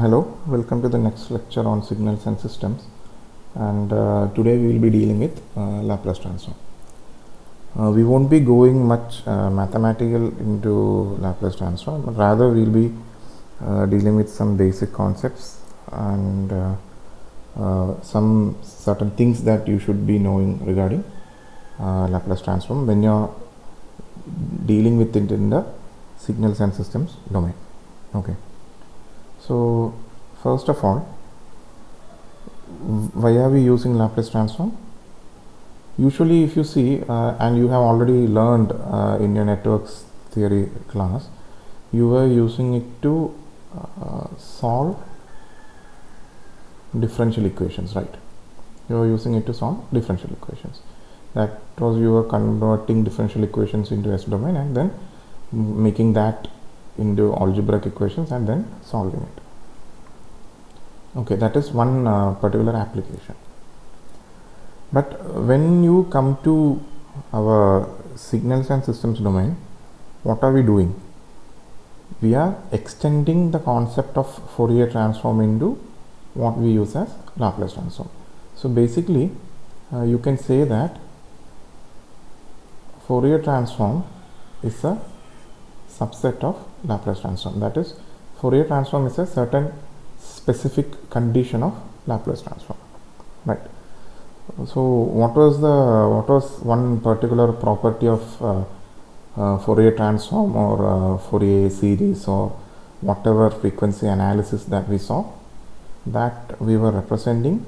Hello, welcome to the next lecture on signals and systems, and today we will be dealing with Laplace transform. We won't be going much mathematical into Laplace transform, but rather we will be dealing with some basic concepts and some certain things that you should be knowing regarding Laplace transform when you are dealing with it in the signals and systems domain. Okay. So first of all, why are we using Laplace transform? Usually if you see and you have already learned in your networks theory class, you were using it to solve differential equations, right? You were using it to solve differential equations. That was, you were converting differential equations into S domain and then making that into algebraic equations and then solving it. Okay, that is one particular application. But when you come to our signals and systems domain, what are we doing? We are extending the concept of Fourier transform into what we use as Laplace transform. So basically you can say that Fourier transform is a subset of Laplace transform. That is, Fourier transform is a certain specific condition of Laplace transform, right? So what was one particular property of Fourier transform or Fourier series or whatever frequency analysis that we saw? That we were representing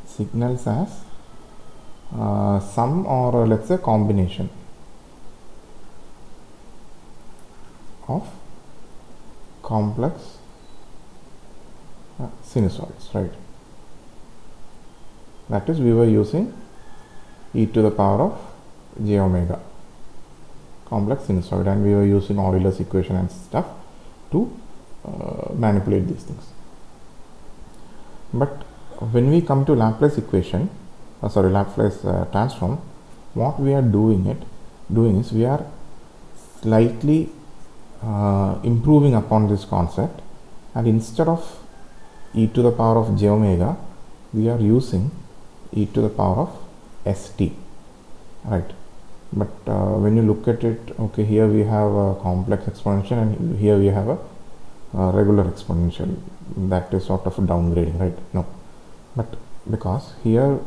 signals as sum or let's say combination of complex sinusoids, right? That is, we were using e to the power of j omega complex sinusoid, and we were using Euler's equation and stuff to manipulate these things. But when we come to Laplace equation, Laplace transform, what we are doing is we are slightly improving upon this concept, and instead of e to the power of j omega, we are using e to the power of st, right? But when you look at it, okay, here we have a complex exponential and here we have a regular exponential. That is sort of downgrading, right? No, but because here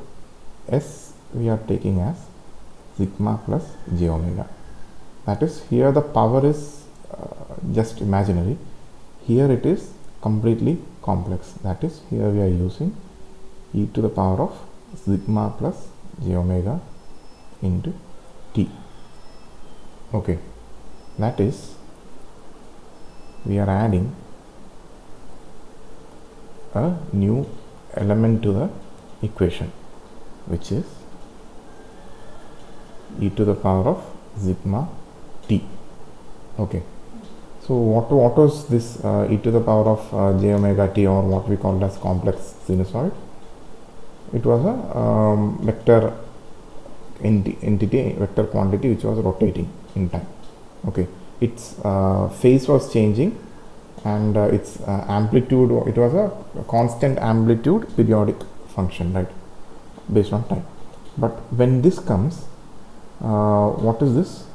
s we are taking as sigma plus j omega. That is, here the power is just imaginary, here it is completely complex. That is, here we are using e to the power of sigma plus j omega into t. Okay, that is, we are adding a new element to the equation, which is e to the power of sigma t. Okay, so what was this e to the power of j omega t, or what we call as complex sinusoid? It was a vector entity, vector quantity, which was rotating in time. Okay, its phase was changing and its amplitude, it was a constant amplitude periodic function, right, based on time. But when this comes, what is this?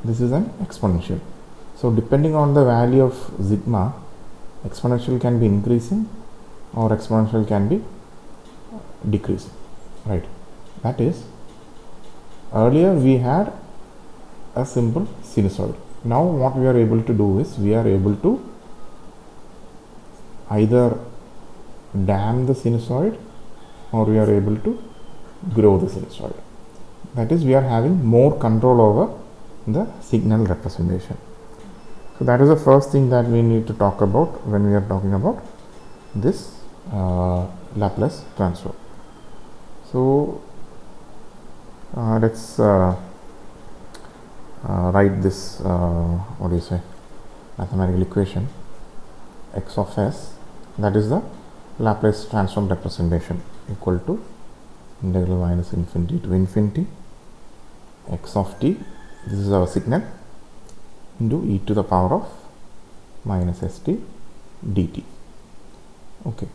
This is an exponential. So depending on the value of sigma, exponential can be increasing or exponential can be decreasing, right? That is, earlier we had a simple sinusoid. Now what we are able to do is, we are able to either damp the sinusoid or we are able to grow the sinusoid. That is, we are having more control over the signal representation. So that is the first thing that we need to talk about when we are talking about this Laplace transform. So let's write this mathematical equation x of s, that is the Laplace transform representation, equal to integral minus infinity to infinity x of t. This is our signal, into e to the power of minus st dt. Okay,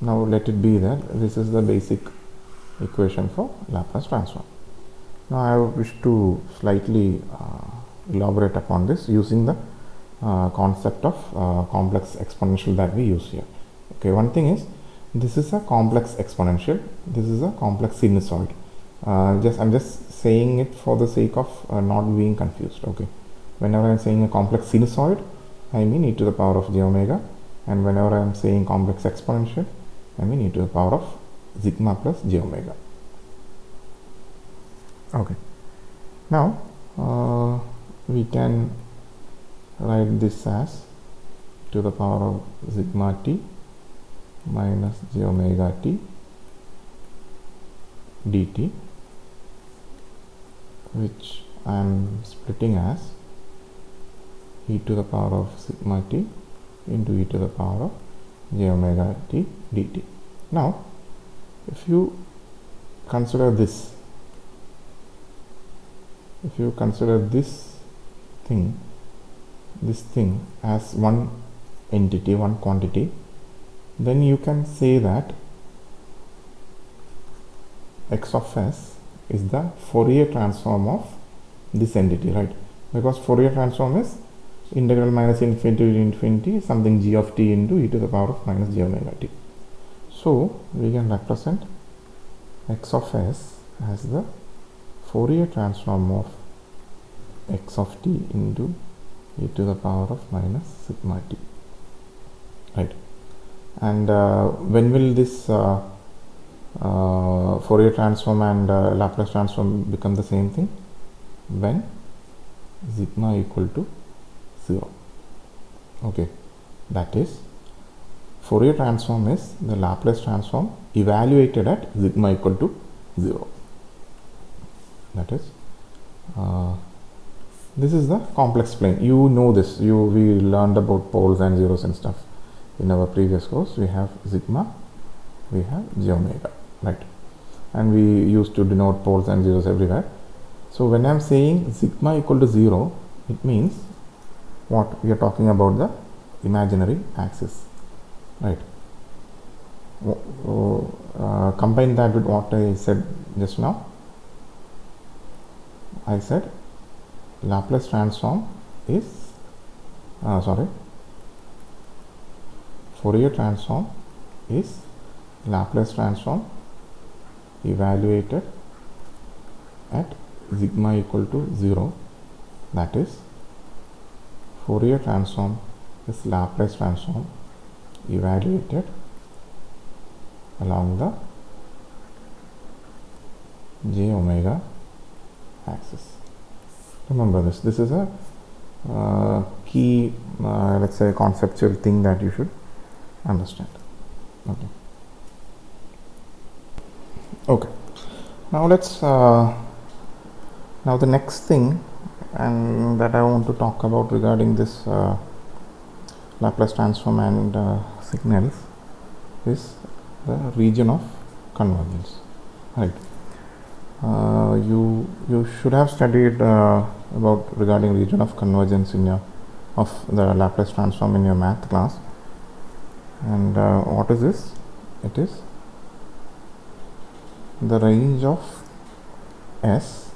now let it be that this is the basic equation for Laplace transform. Now I wish to slightly elaborate upon this using the concept of complex exponential that we use here. Okay, one thing is, this is a complex exponential, this is a complex sinusoid. I'm just saying it for the sake of not being confused. Okay, whenever I'm saying a complex sinusoid, I mean e to the power of j omega, and whenever I'm saying complex exponential, I mean e to the power of sigma plus j omega. Okay, now we can write this as to the power of sigma t minus j omega t dt, which I am splitting as e to the power of sigma t into e to the power of j omega t dt. Now if you consider this, if you consider this thing as one entity, one quantity, then you can say that x of s is the Fourier transform of this entity, right? Because Fourier transform is integral minus infinity to infinity something g of t into e to the power of minus j omega t. So we can represent x of s as the Fourier transform of x of t into e to the power of minus sigma t, right? And when will this Fourier transform and Laplace transform become the same thing? When sigma equal to 0. Okay, that is, Fourier transform is the Laplace transform evaluated at sigma equal to 0. That is, this is the complex plane. You know this. We learned about poles and zeros and stuff in our previous course. We have sigma, we have j omega, right? And we used to denote poles and zeros everywhere. So when I am saying sigma equal to 0, it means what? We are talking about the imaginary axis, right? Combine that with what I said just now. I said Laplace transform is Fourier transform is Laplace transform evaluated at sigma equal to 0. That is, Fourier transform is Laplace transform evaluated along the j omega axis. Remember this. This is a key, let's say, conceptual thing that you should understand. Okay. Okay. Now let's. Now the next thing, and that I want to talk about regarding this Laplace transform and signals, is the region of convergence. Right. You should have studied about regarding region of convergence in your the Laplace transform in your math class. And what is this? It is the range of S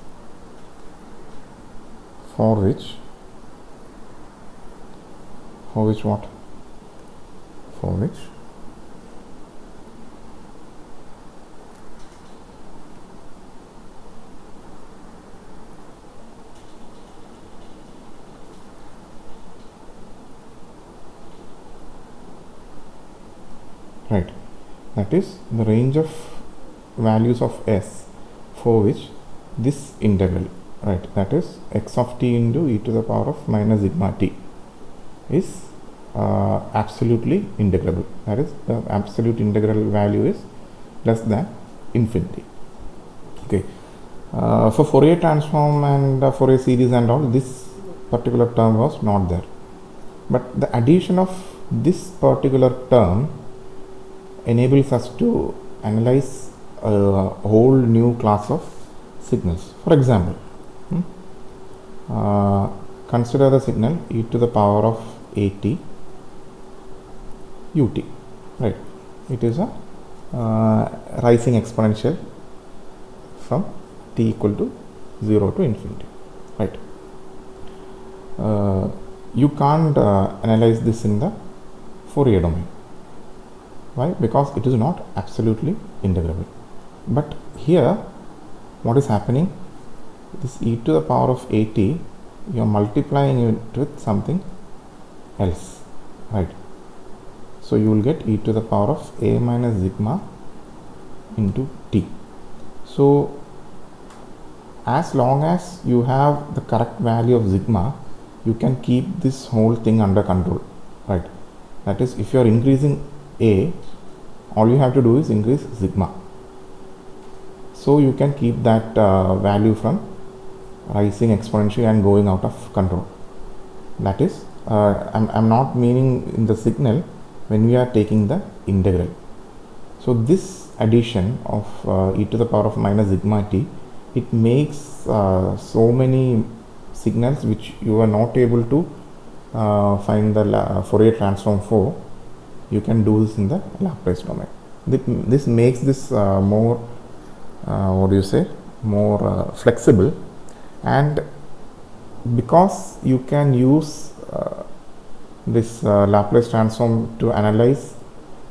for which what? For which right, that is the range of values of s for which this integral, right, that is x of t into e to the power of minus sigma t is absolutely integrable. That is, the absolute integral value is less than infinity. Okay, for Fourier transform and Fourier series and all, this particular term was not there, but the addition of this particular term enables us to analyze a whole new class of signals. For example, consider the signal e to the power of at ut, right? It is a rising exponential from t equal to 0 to infinity, right? You can't analyze this in the Fourier domain. Why? Because it is not absolutely integrable. But here, what is happening? This e to the power of at, you are multiplying it with something else, right? So you will get e to the power of a minus sigma into t. So as long as you have the correct value of sigma, you can keep this whole thing under control, right? That is, if you are increasing a, all you have to do is increase sigma. So you can keep that value from rising exponentially and going out of control. That is, I'm not meaning in the signal when we are taking the integral. So this addition of e to the power of minus sigma t, it makes so many signals which you are not able to find the Fourier transform for. You can do this in the Laplace domain. This makes this more more flexible, and because you can use this Laplace transform to analyze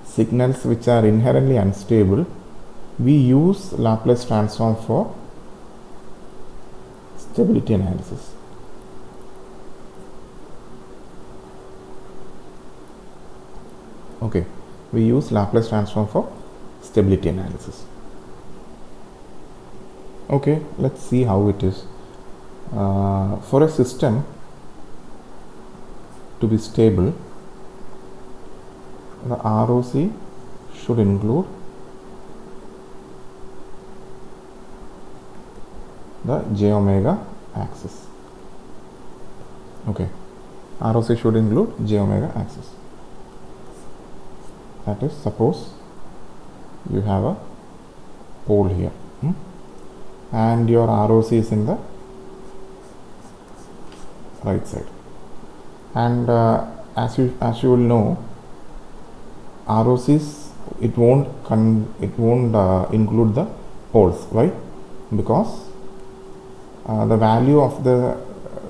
signals which are inherently unstable, we use Laplace transform for stability analysis. Okay, we use Laplace transform for stability analysis. Okay, let's see how it is. For a system to be stable, the ROC should include the j omega axis. Okay, ROC should include j omega axis. That is, suppose you have a pole here, and your ROC is in the right side, and as you will know, ROCs, it won't include the poles. Why? Because the value of the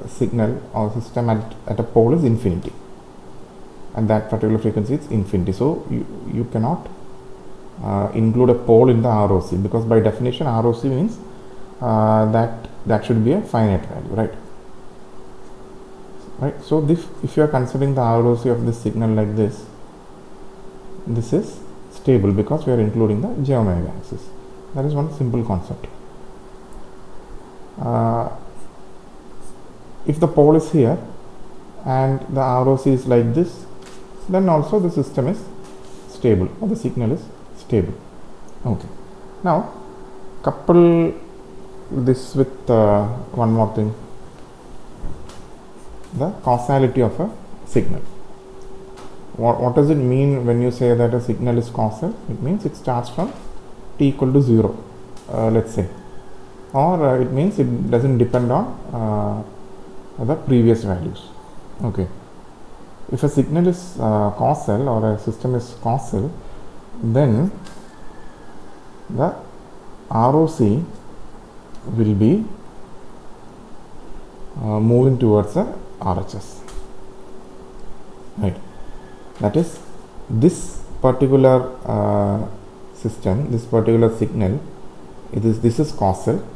signal or system at a pole is infinity, and that particular frequency is infinity. So you cannot include a pole in the ROC, because by definition ROC means that should be a finite value, right? So if you are considering the ROC of this signal like this is stable because we are including the j omega axis. That is one simple concept. If the pole is here and the ROC is like this, then also the system is stable, or the signal is stable. Okay, now couple this with one more thing, the causality of a signal. What does it mean when you say that a signal is causal? It means it starts from t equal to 0, let's say, or it means it doesn't depend on the previous values. Okay, if a signal is causal, or a system is causal, then the ROC will be moving towards a RHS, right? That is, this particular system, this particular signal, this is causal,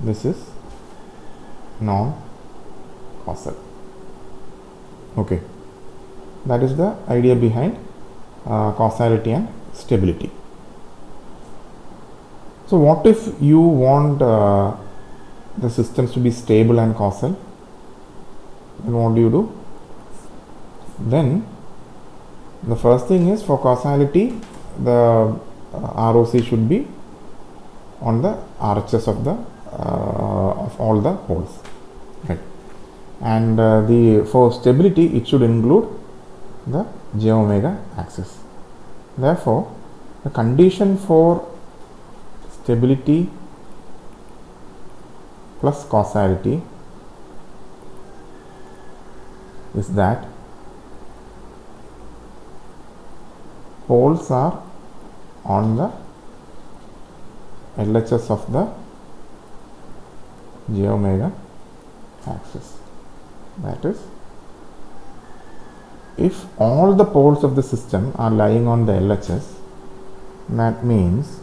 this is non-causal. Okay, that is the idea behind causality and stability. So what if you want the systems to be stable and causal? Then what do? Then the first thing is, for causality, the ROC should be on the RHS of the of all the poles, right? And for stability, it should include the j omega axis. Therefore, the condition for stability plus causality is that poles are on the LHS of the j omega axis. That is, if all the poles of the system are lying on the LHS, that means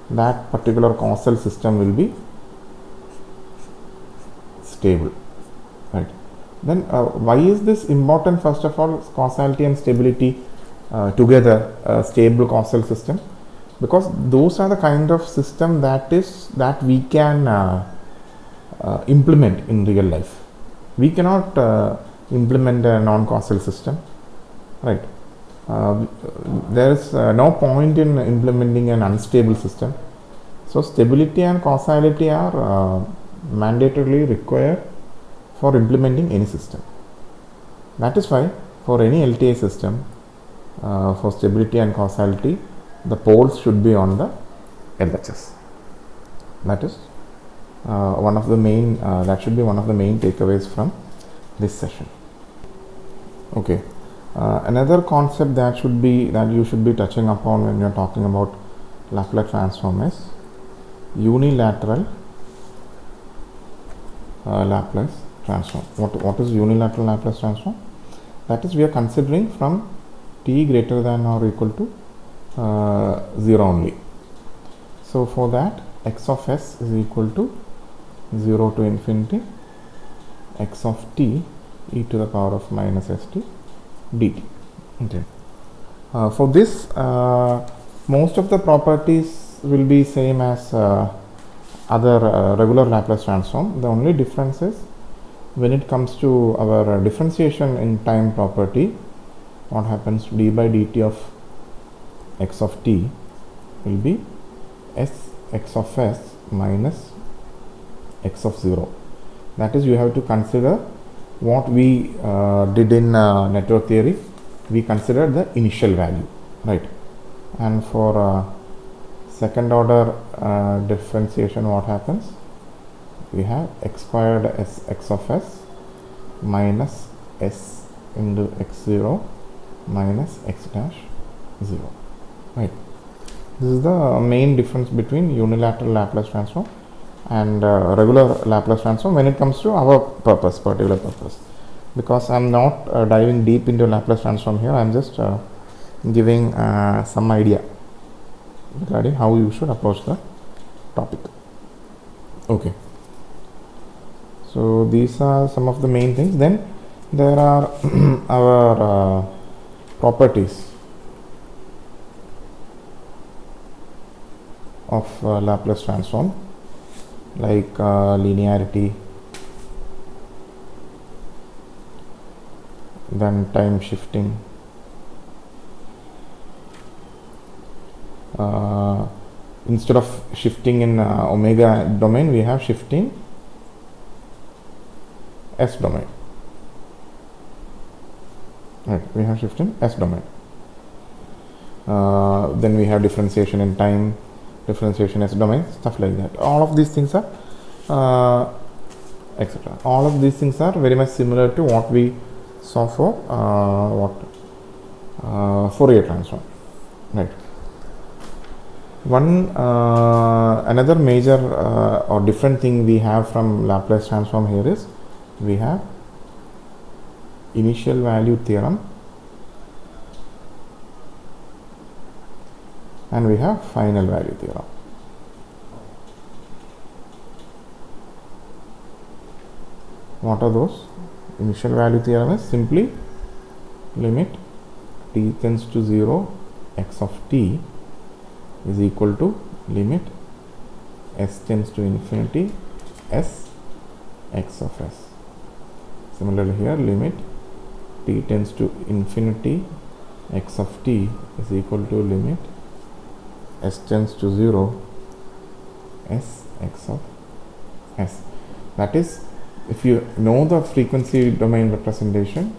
that particular causal system will be stable, right? Then why is this important? First of all, causality and stability together, a stable causal system, because those are the kind of system that we can implement in real life. We cannot implement a non-causal system, right? There is no point in implementing an unstable system. So stability and causality are mandatorily required for implementing any system. That is why for any LTI system, for stability and causality, the poles should be on the LHS. That is one of the main that should be one of the main takeaways from this session. Okay, another concept that you should be touching upon when you are talking about Laplace transform is unilateral Laplace transform. What is unilateral Laplace transform? That is, we are considering from t greater than or equal to 0 only. So for that, x of s is equal to 0 to infinity x of t e to the power of minus st dt. Okay. For this, most of the properties will be same as other regular Laplace transform. The only difference is when it comes to our differentiation in time property, what happens, d by dt of x of t will be x of s minus x of 0. That is, you have to consider what we did in network theory. We considered the initial value, right? And for second order differentiation, what happens? We have x squared s x of s minus s into x0 minus x dash 0, right? This is the main difference between unilateral Laplace transform and regular Laplace transform when it comes to our particular purpose. Because I am not diving deep into Laplace transform here, I am just giving some idea regarding how you should approach the topic. Okay. So these are some of the main things. Then there are our properties of Laplace transform, like linearity, then time shifting, instead of shifting in omega domain, we have shifting s domain, right? We have shifting s domain. Then we have differentiation in time, differentiation s domain, stuff like that. All of these things are etc. All of these things are very much similar to what we saw for Fourier transform, right? One another major or different thing we have from Laplace transform here is we have initial value theorem and we have final value theorem. What are those? Initial value theorem is simply limit t tends to 0 x of t is equal to limit s tends to infinity s x of s. Similarly here, limit t tends to infinity x of t is equal to limit s tends to 0 s x of s. That is, if you know the frequency domain representation,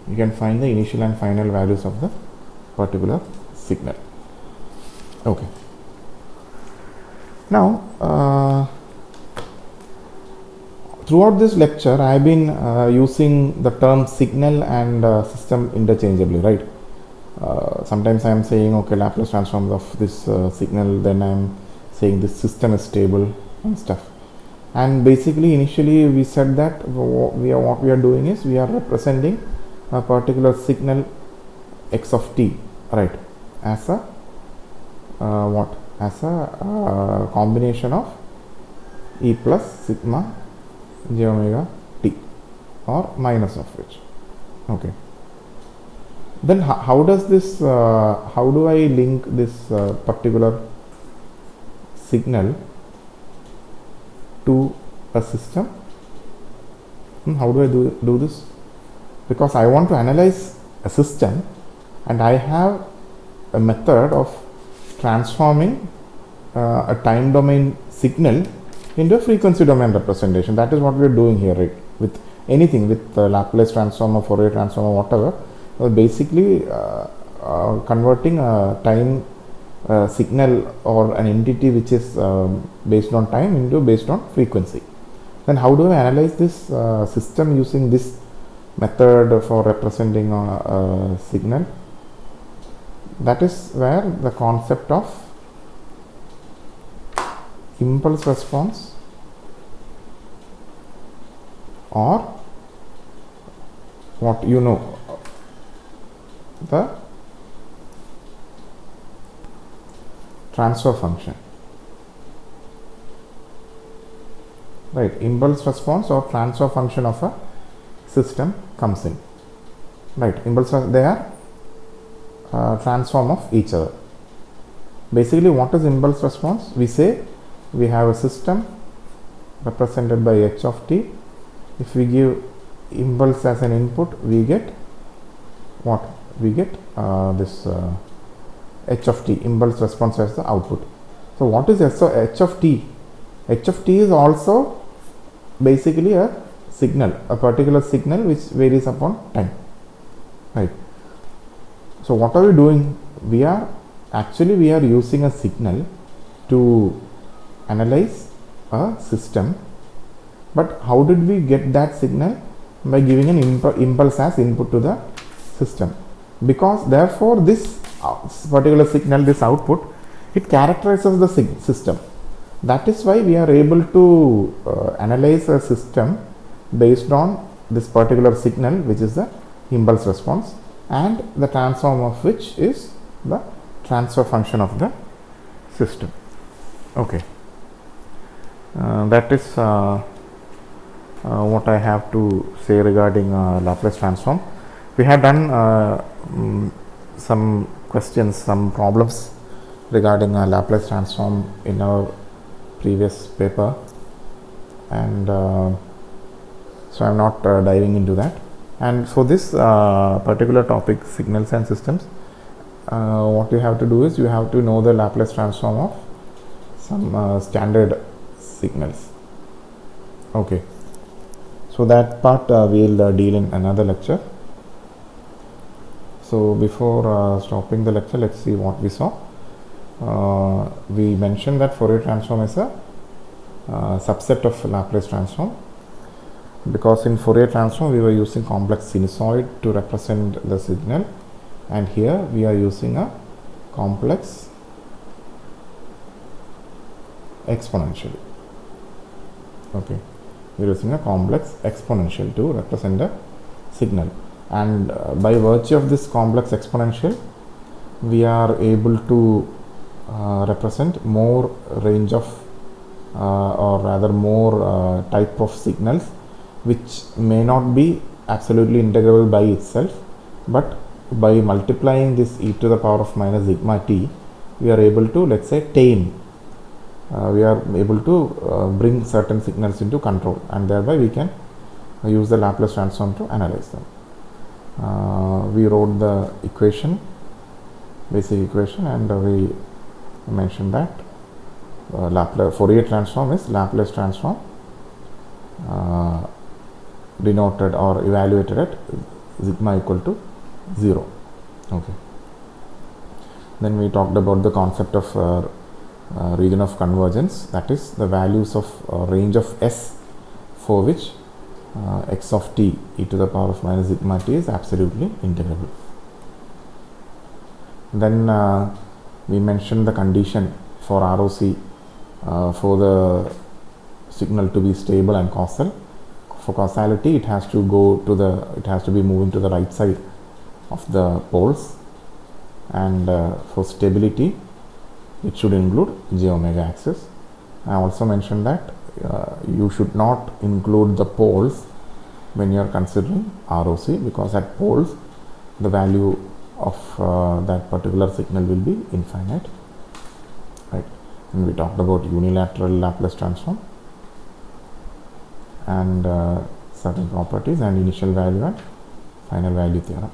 you can find the initial and final values of the particular signal. Okay. Now, throughout this lecture, I have been using the term signal and system interchangeably, right? Sometimes I am saying, okay, Laplace transform of this signal, then I am saying this system is stable and stuff. And basically, initially we said that what we are doing is we are representing a particular signal x of t, right, as a as a combination of e plus sigma j omega t, or minus of which. Okay. Then how does this? How do I link this particular signal to a system? How do I do this? Because I want to analyze a system, and I have a method of transforming a time domain signal into a frequency domain representation. That is what we are doing here, right? With anything, with Laplace transform or Fourier transform or whatever, basically converting a time signal or an entity which is based on time into based on frequency. Then how do I analyze this system using this method for representing a signal? That is where the concept of impulse response or what you know, the transfer function, right? Impulse response or transfer function of a system comes in, right? Impulse, they are transform of each other. Basically, what is impulse response? We say we have a system represented by h of t. If we give impulse as an input, we get what? We get this h of t, impulse response, as the output. So what is h of t? H of t is also basically a signal, a particular signal which varies upon time, right? So what are we doing? We are using a signal to analyze a system. But how did we get that signal? By giving an impulse as input to the system. Because therefore this particular signal, this output, it characterizes the system. That is why we are able to analyze a system based on this particular signal, which is the impulse response, and the transform of which is the transfer function of the system. Okay, that is what I have to say regarding Laplace transform. We have done some questions, some problems regarding Laplace transform in our previous paper, and so I am not diving into that. And for this particular topic, signals and systems, what you have to do is you have to know the Laplace transform of some standard signals. Okay, so that part we will deal in another lecture. So before stopping the lecture, let's see what we saw. We mentioned that Fourier transform is a subset of Laplace transform, because in Fourier transform we were using complex sinusoid to represent the signal, and here we are using a complex exponential. Okay, we are using a complex exponential to represent the signal, and by virtue of this complex exponential we are able to represent more range of or rather more type of signals which may not be absolutely integrable by itself, but by multiplying this e to the power of minus sigma t, we are able to, let's say, tame, we are able to bring certain signals into control, and thereby we can use the Laplace transform to analyze them. We wrote the equation, basic equation, and we mentioned that Laplace Fourier transform is Laplace transform denoted or evaluated at sigma equal to 0. Okay. Then we talked about the concept of region of convergence, that is the values of range of S for which x of t e to the power of minus sigma t is absolutely integrable. Then we mentioned the condition for ROC for the signal to be stable and causal. For causality, it has to be moving to the right side of the poles, and for stability, it should include j omega axis. I also mentioned that you should not include the poles when you are considering ROC, because at poles the value of that particular signal will be infinite, right? And we talked about unilateral Laplace transform and certain properties and initial value and final value theorem.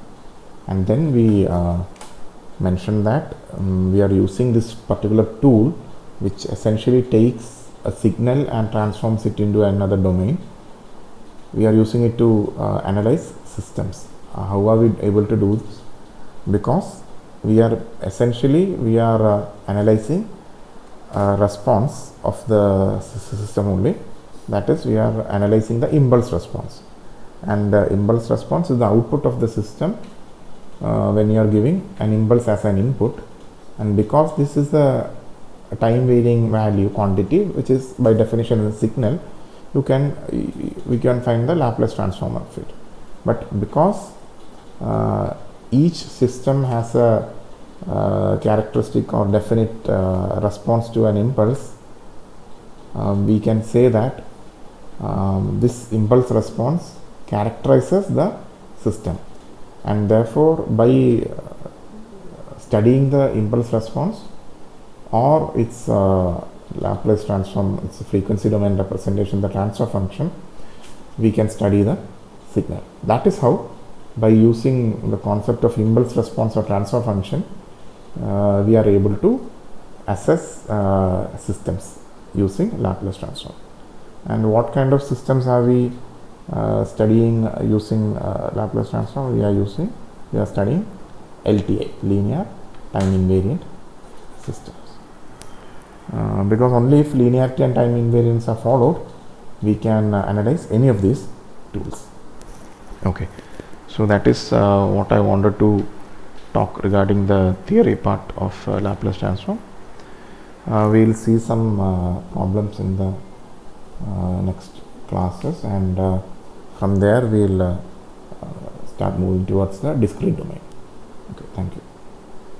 And then we mentioned that we are using this particular tool which essentially takes a signal and transforms it into another domain. We are using it to analyze systems. How are we able to do this? Because we are analyzing a response of the system only. That is, we are analyzing the impulse response, and the impulse response is the output of the system when you are giving an impulse as an input. And because this is a time varying value quantity, which is by definition a signal, we can find the Laplace transform of it. But because each system has a characteristic or definite response to an impulse, we can say that this impulse response characterizes the system, and therefore by studying the impulse response or its Laplace transform, its frequency domain representation, the transfer function, we can study the signal. That is how, by using the concept of impulse response or transfer function, we are able to assess systems using Laplace transform. And what kind of systems are we studying using Laplace transform? We are studying LTA, linear time invariant systems. Because only if linearity and time invariance are followed, we can analyze any of these tools. Okay, so that is what I wanted to talk regarding the theory part of Laplace transform. We will see some problems in the next classes, and from there we will start moving towards the discrete domain. Okay, thank you.